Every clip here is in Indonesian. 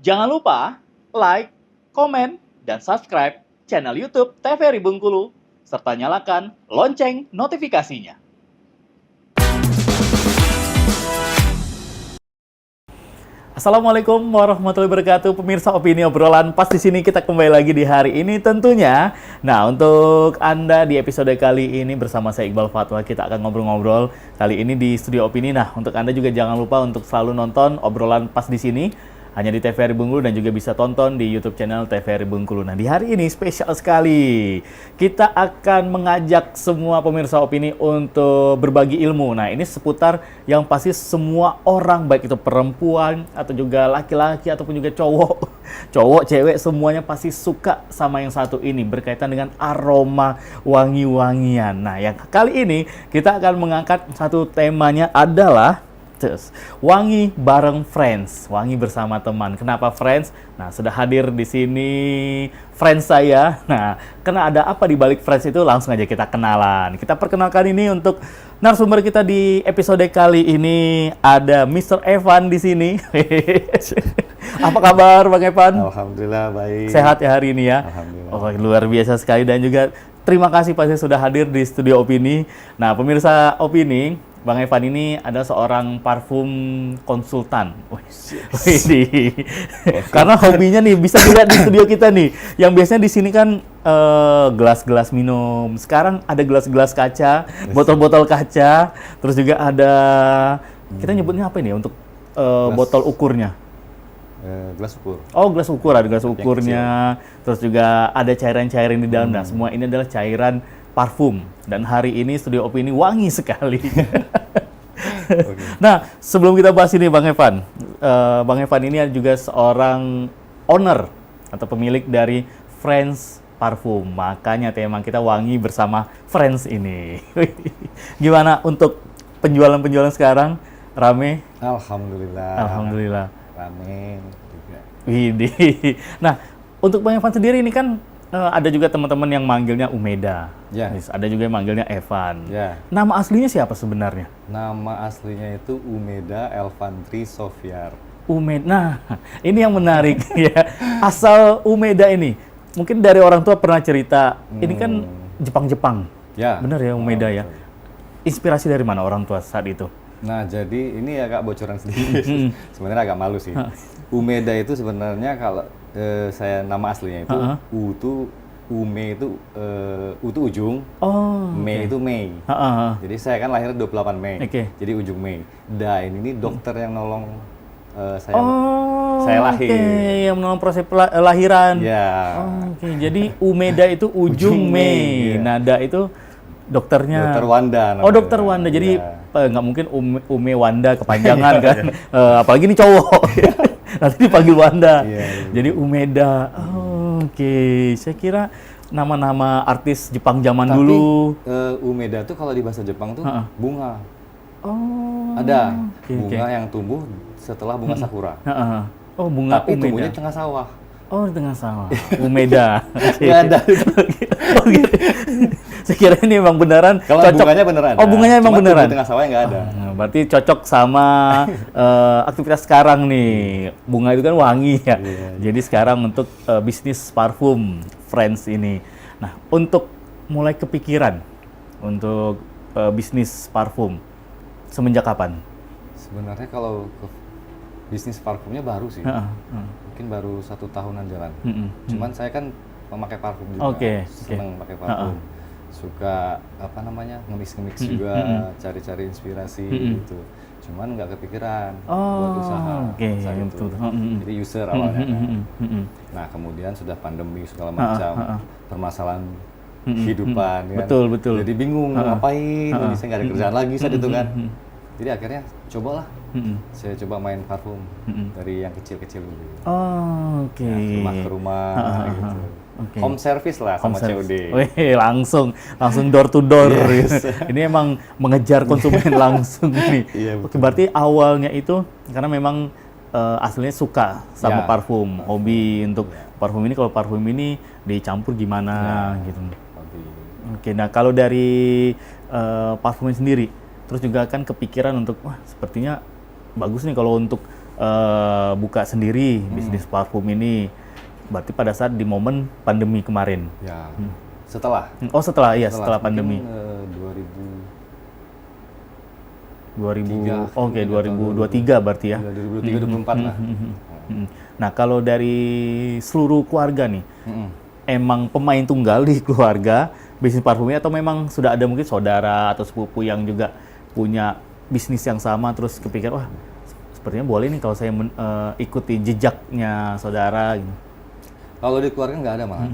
Jangan lupa like, komen, dan subscribe channel YouTube TVRI Bengkulu, serta nyalakan lonceng notifikasinya. Assalamualaikum warahmatullahi wabarakatuh, pemirsa opini obrolan pas di sini kita kembali lagi di hari ini tentunya. Nah, untuk Anda di episode kali ini bersama saya Iqbal Fatwa, kita akan ngobrol-ngobrol kali ini di studio opini. Nah, untuk Anda juga jangan lupa untuk selalu nonton obrolan pas di sini hanya di TVRI Bengkulu dan juga bisa tonton di YouTube channel TVRI Bengkulu. Nah, di hari ini spesial sekali. Kita akan mengajak semua pemirsa opini untuk berbagi ilmu. Nah, ini seputar yang pasti semua orang, baik itu perempuan atau juga laki-laki ataupun juga cowok, cewek, semuanya pasti suka sama yang satu ini, berkaitan dengan aroma wangi-wangian. Nah, yang kali ini kita akan mengangkat satu temanya adalah wangi bareng friends, wangi bersama teman. Kenapa friends? Nah, sudah hadir di sini friends saya. Nah, karena ada apa di balik friends itu, langsung aja kita kenalan. Kita perkenalkan ini untuk narasumber kita di episode kali ini, ada Mr. Evan di sini. Apa kabar Bang Evan? Alhamdulillah baik. Sehat ya hari ini ya? Alhamdulillah. Oh, luar biasa sekali, dan juga terima kasih pasti sudah hadir di studio opini. Nah, pemirsa opini, Bang Evan ini ada seorang parfum konsultan. Karena hobinya nih bisa dilihat di studio kita nih. Yang biasanya di sini kan gelas-gelas minum. Sekarang ada gelas-gelas kaca, botol-botol kaca. Terus juga ada, kita nyebutnya apa ini untuk botol ukurnya? Gelas ukur. Oh, gelas ukur, ada gelas ukurnya. Terus juga ada cairan-cairan di dalam. Nah, semua ini adalah cairan parfum, dan hari ini studio opini wangi sekali. Nah, sebelum kita bahas ini Bang Evan, Bang Evan ini juga seorang owner atau pemilik dari Friends Parfum, makanya tema kita wangi bersama Friends ini. Gimana untuk penjualan sekarang? Rame? Alhamdulillah. Alhamdulillah. Rame juga. Widih. Nah, untuk Bang Evan sendiri ini kan ada juga teman-teman yang manggilnya Umeda, Ya. Ada juga yang manggilnya Evan. Ya. Nama aslinya siapa sebenarnya? Nama aslinya itu Umeda Elvandri Sofiar. Umeda. Nah, ini yang menarik ya. Asal Umeda ini, mungkin dari orang tua pernah cerita, ini kan Jepang-Jepang. Ya. Benar ya Umeda ya. Betul. Inspirasi dari mana orang tua saat itu? Nah, jadi ini agak bocoran sedikit. Sebenarnya agak malu sih. Umeda itu sebenarnya kalau saya nama aslinya itu U itu Ume itu U itu ujung, Mei itu Mei. Jadi saya kan lahir 28 Mei. Jadi ujung Mei. Da ini dokter yang nolong saya lahir. Yang menolong proses lahiran. Ya. Jadi Umeda itu ujung Mei. Ya. Nada itu dokternya. Dokter Wanda. Oh, dokter Wanda. Jadi nggak mungkin Ume Wanda kepanjangan kan. Apalagi ini cowok. Nanti dipanggil Wanda. Jadi Umeda. Oke. Saya kira nama-nama artis Jepang zaman dulu. Umeda tuh kalau di bahasa Jepang tuh bunga. Oh. Ada bunga yang tumbuh setelah bunga sakura. Oh, bunga Tapi Umeda. tumbuhnya di tengah sawah. Oh, di tengah sawah. Umeda. Nggak ada. Saya kira ini emang beneran Kalau cocok. bunganya beneran. Oh, bunganya emang Cuma beneran. Di tengah sawahnya nggak ada. Berarti cocok sama aktivitas sekarang nih. Bunga itu kan wangi ya. Jadi sekarang untuk bisnis parfum Friends ini. Nah, untuk mulai kepikiran untuk bisnis parfum semenjak kapan? Sebenarnya kalau bisnis parfumnya baru sih. Mungkin baru 1 tahunan jalan. Cuman saya kan memakai parfum juga. Seneng pakai parfum. Suka ngemis-ngemis juga, cari-cari inspirasi gitu. Cuman nggak kepikiran buat usaha saat itu. Jadi user awalnya. Nah, kemudian sudah pandemi segala macam, permasalahan kehidupan kan. Betul. Jadi bingung ngapain, ini saya nggak ada kerjaan lagi saat itu kan. Jadi akhirnya cobalah. Saya coba main parfum dari yang kecil-kecil dulu. Rumah ke rumah gitu. Home service lah sama COD. Wih, langsung door to door. Yes. Ini emang mengejar konsumen langsung nih. Iya, Oke, berarti awalnya itu karena memang aslinya suka sama parfum, hobi untuk parfum ini. Kalau parfum ini dicampur gimana gitu. Oke, nah kalau dari parfumnya sendiri, terus juga kan kepikiran untuk wah sepertinya bagus nih kalau untuk buka sendiri bisnis parfum ini, berarti pada saat di momen pandemi kemarin. Ya. Setelah. Oh setelah pandemi. 2023 berarti ya. 2023-2024 lah. Nah kalau dari seluruh keluarga nih, emang pemain tunggal di keluarga bisnis parfumnya atau memang sudah ada mungkin saudara atau sepupu yang juga punya bisnis yang sama terus kepikir wah sepertinya boleh nih kalau saya ikuti jejaknya saudara gitu. Kalau di keluarga nggak ada malah.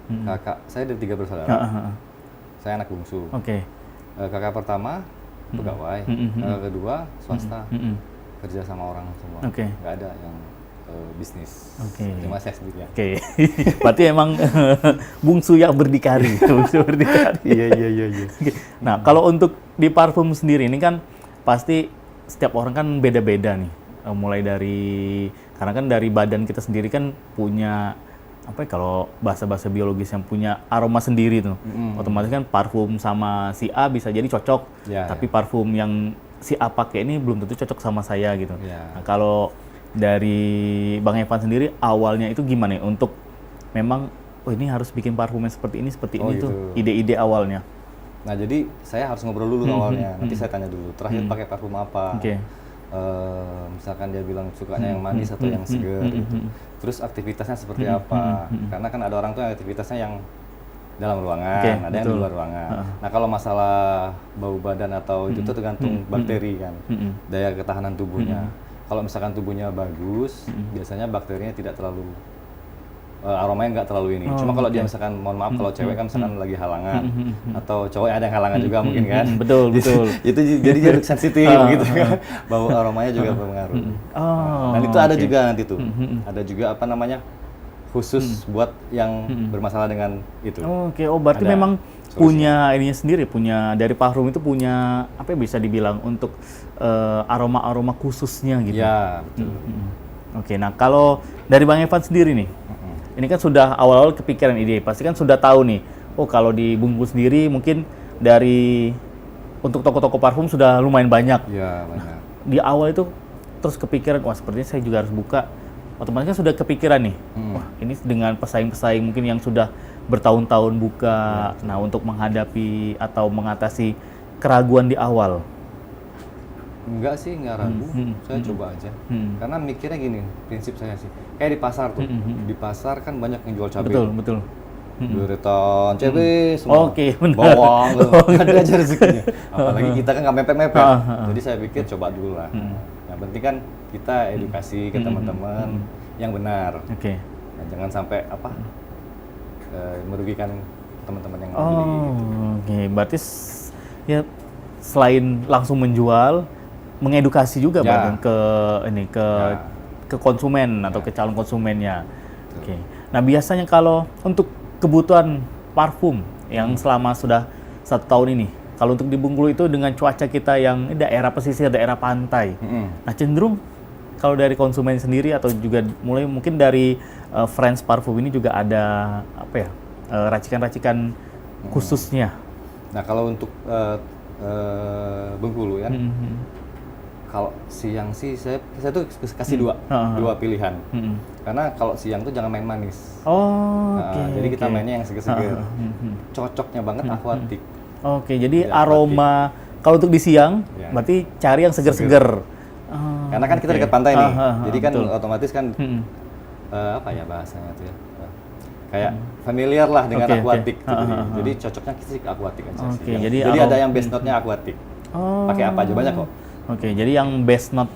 Kakak saya ada 3 bersaudara. Saya anak bungsu. Oke. Kakak pertama pegawai, kakak kedua swasta, kerja sama orang semua. Nggak ada yang bisnis. Cuma saya sendiri. Berarti emang bungsu yang berdikari. Iya. Nah, kalau untuk di parfum sendiri ini kan pasti setiap orang kan beda-beda nih. Mulai dari karena kan dari badan kita sendiri kan punya apa ya, kalau bahasa-bahasa biologis yang punya aroma sendiri tuh. Otomatis kan parfum sama si A bisa jadi cocok. Tapi parfum yang si A pakai ini belum tentu cocok sama saya gitu. Nah, kalau dari Bang Evan sendiri awalnya itu gimana ya untuk memang ini harus bikin parfumnya seperti ini gitu. tuh ide-ide awalnya. Nah jadi saya harus ngobrol dulu awalnya, nanti saya tanya dulu terakhir pakai parfum apa. Misalkan dia bilang sukanya yang manis atau yang segar gitu. Terus aktivitasnya seperti apa, karena kan ada orang tuh yang aktivitasnya yang dalam ruangan, ada yang di luar ruangan. Nah kalau masalah bau badan atau itu tuh tergantung bakteri kan, daya ketahanan tubuhnya. Kalau misalkan tubuhnya bagus, biasanya bakterinya tidak terlalu aromanya nggak terlalu ini. Cuma kalau dia misalkan, mohon maaf kalau cewek kan misalkan lagi halangan atau cowok ada yang halangan juga mungkin kan. Betul. Itu jadi jadi sensitif gitu kan. Bau aromanya juga berpengaruh. Dan itu ada juga nanti tuh. Ada juga apa namanya khusus buat yang bermasalah dengan itu. Berarti ada memang punya ininya sendiri, punya dari parfum itu punya apa bisa dibilang untuk aroma-aroma khususnya gitu. Ya, betul. Nah kalau dari Bang Evan sendiri nih, ini kan sudah awal-awal kepikiran ide, pasti kan sudah tahu nih, kalau di Bungkul sendiri mungkin dari untuk toko-toko parfum sudah lumayan banyak. Iya, banyak. Nah, di awal itu terus kepikiran, wah sepertinya saya juga harus buka. Otomatis kan sudah kepikiran nih, wah ini dengan pesaing-pesaing mungkin yang sudah bertahun-tahun buka. Nah untuk menghadapi atau mengatasi keraguan di awal. Enggak sih, enggak ragu. Saya coba aja. Karena mikirnya gini, prinsip saya sih. Kayak di pasar tuh. Di pasar kan banyak yang jual cabai. Betul. Duretan, cabai semua. Benar. Bawang, ada aja rezekinya. Apalagi kita kan nggak mepet-mepet. Jadi saya pikir coba dulu lah. Yang penting kan kita edukasi ke teman-teman yang benar. Nah, jangan sampai merugikan teman-teman yang beli. Berarti ya selain langsung menjual, mengedukasi juga bahkan ke konsumen atau ke calon konsumennya. Nah biasanya kalau untuk kebutuhan parfum yang selama sudah 1 tahun ini, kalau untuk di Bengkulu itu dengan cuaca kita yang daerah pesisir, daerah pantai, nah cenderung kalau dari konsumen sendiri atau juga mulai mungkin dari Friends Parfum ini juga ada racikan-racikan khususnya. Nah kalau untuk Bengkulu ya. Kalau siang sih saya tuh kasih dua pilihan. Karena kalau siang tuh jangan main manis. Jadi kita mainnya yang seger-seger. Cocoknya banget aquatic. Jadi aroma kalau untuk di siang berarti cari yang seger-seger. Karena kan kita dekat pantai nih. Jadi kan otomatis kan apa ya bahasanya tuh ya. Kayak familiar lah dengan aquatic gitu. Jadi cocoknya sih aquatic aja sih. Jadi ada yang base note-nya aquatic. Pakai apa aja banyak kok. Jadi yang best note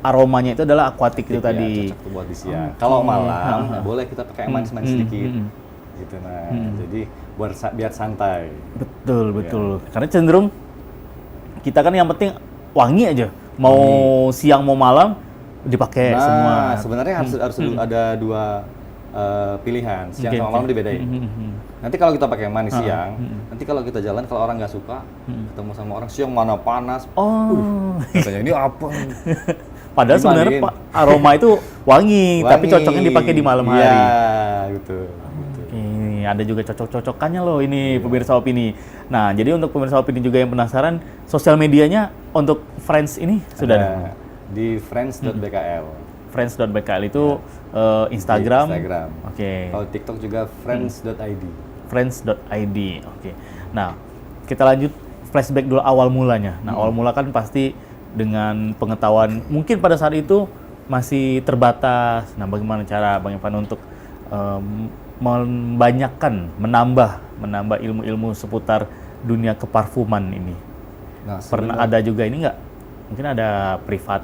aromanya itu adalah aquatic itu tadi. Cocok buat di siang. Kalau malam boleh kita pakai yang manis-manis sedikit. Gitu jadi biar santai. Betul. Karena cenderung kita kan yang penting wangi aja. Mau siang mau malam dipakai semua. Sebenarnya harus ada 2 pilihan, siang sama malam dibedain. Nanti kalau kita pakai manis siang, nanti kalau kita jalan kalau orang nggak suka, ketemu sama orang siang mana panas, katanya ini apa? Padahal sebenarnya aroma itu wangi, tapi cocoknya dipakai di malam hari. Iya, gitu. Ada juga cocok-cocokannya loh ini pemirsa opini. Nah, jadi untuk pemirsa opini juga yang penasaran, sosial medianya untuk Friends ini sudah ada? Di friends.bkl. Friends.bkl itu Instagram. Instagram. Oke. Kalau TikTok juga friends.id. Friends.id. Oke. Nah, kita lanjut flashback dulu awal mulanya. Nah, awal mula kan pasti dengan pengetahuan mungkin pada saat itu masih terbatas. Nah, bagaimana cara Bang Evan untuk menambah ilmu-ilmu seputar dunia keparfuman ini? Nah, pernah ada juga ini nggak? Mungkin ada privat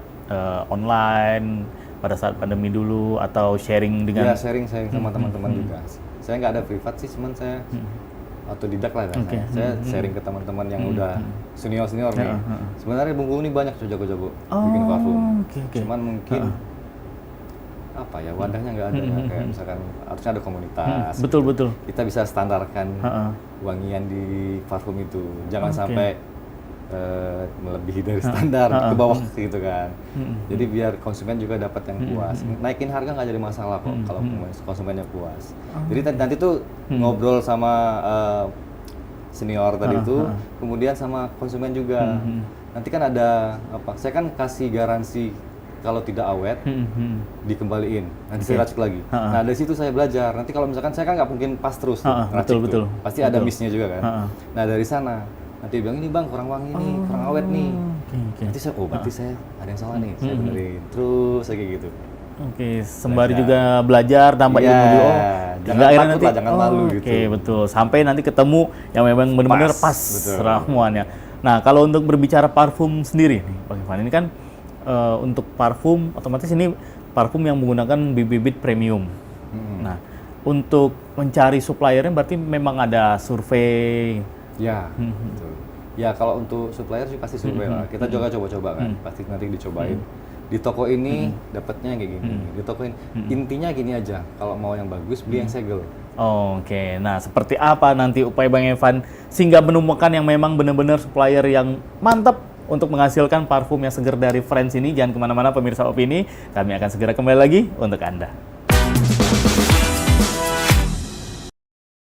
online pada saat pandemi dulu atau sharing dengan? Ya, sharing sama teman-teman juga. Saya nggak ada privat sih, cuman saya otodidak lah kan. Saya sharing ke teman-teman yang udah senior nih. Sebenarnya Bung ini banyak jago-jago bikin parfum. Cuman mungkin apa ya, wadahnya nggak ada. Kayak misalkan harusnya ada komunitas. Betul. Kita bisa standarkan wangian di parfum itu. Jangan sampai melebihi dari standar ke bawah gitu kan. Jadi biar konsumen juga dapat yang puas. Naikin harga nggak jadi masalah kok kalau konsumennya puas. Jadi nanti tuh ngobrol sama senior tadi itu, kemudian sama konsumen juga. Nanti kan ada apa? Saya kan kasih garansi kalau tidak awet dikembaliin, nanti saya racik lagi. Nah dari situ saya belajar. Nanti kalau misalkan saya kan nggak mungkin pas terus racik tuh. Pasti ada miss-nya juga kan. Nah dari sana nanti bilang ini bang kurang wangi nih, kurang awet nih. Nanti saya berarti saya ada yang salah nih, saya benerin terus kayak gitu. Sembari juga belajar, tambah ilmu juga. Jangan takut lah, jangan malu gitu. Betul. Sampai nanti ketemu yang memang benar-benar pas ramuannya. Nah, kalau untuk berbicara parfum sendiri nih, Bang Evan, ini kan untuk parfum otomatis ini parfum yang menggunakan bibit-bibit premium. Nah, untuk mencari suppliernya berarti memang ada survei. Ya, betul. Ya kalau untuk supplier sih pasti survei lah. Kita juga coba-coba kan, pasti nanti dicobain. Di toko ini dapatnya kayak gini, di toko ini intinya gini aja. Kalau mau yang bagus beli yang segel. Nah seperti apa nanti upaya Bang Evan sehingga menemukan yang memang benar-benar supplier yang mantap untuk menghasilkan parfum yang segar dari Friends ini? Jangan kemana-mana pemirsa Opini, kami akan segera kembali lagi untuk Anda.